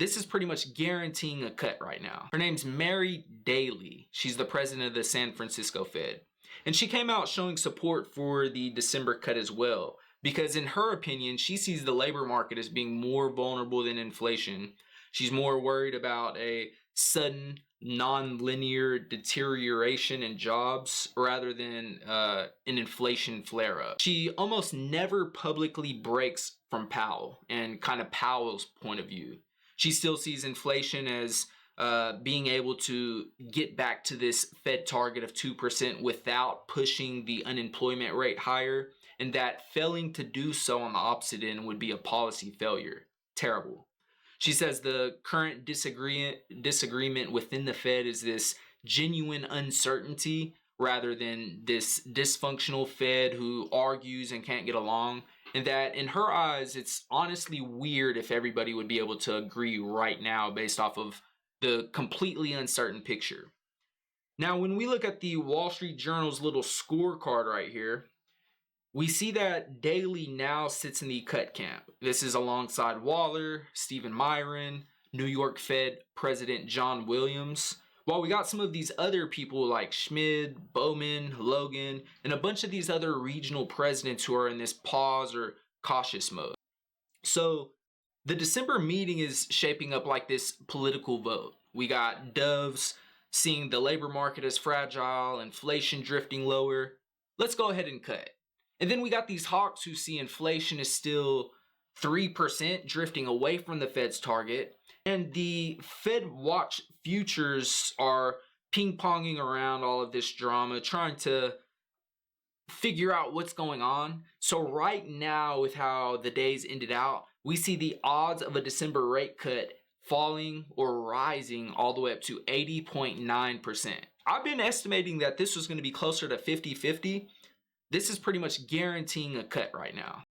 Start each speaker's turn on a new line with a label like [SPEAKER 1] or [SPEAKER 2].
[SPEAKER 1] This is pretty much guaranteeing a cut right now. Her name's Mary Daly. She's the president of the San Francisco Fed. And she came out showing support for the December cut as well, because in her opinion, she sees the labor market as being more vulnerable than inflation. She's more worried about a sudden, non-linear deterioration in jobs rather than an inflation flare-up. She almost never publicly breaks from Powell and kind of Powell's point of view. She still sees inflation as being able to get back to this Fed target of 2% without pushing the unemployment rate higher, and that failing to do so on the opposite end would be a policy failure. Terrible. She says the current disagreement within the Fed is this genuine uncertainty rather than this dysfunctional Fed who argues and can't get along, and that in her eyes, it's honestly weird if everybody would be able to agree right now based off of the completely uncertain picture. Now, when we look at the Wall Street Journal's little scorecard right here, we see that Daly now sits in the cut camp. This is alongside Waller, Stephen Myron, New York Fed President John Williams, while we got some of these other people like Schmid, Bowman, Logan, and a bunch of these other regional presidents who are in this pause or cautious mode. So the December meeting is shaping up like this political vote. We got doves seeing the labor market as fragile, inflation drifting lower. Let's go ahead and cut. And then we got these hawks who see inflation is still 3%, drifting away from the Fed's target. And the FedWatch futures are ping-ponging around all of this drama, trying to figure out what's going on. So right now, with how the days ended out, we see the odds of a December rate cut falling or rising all the way up to 80.9%. I've been estimating that this was going to be closer to 50-50. This is pretty much guaranteeing a cut right now.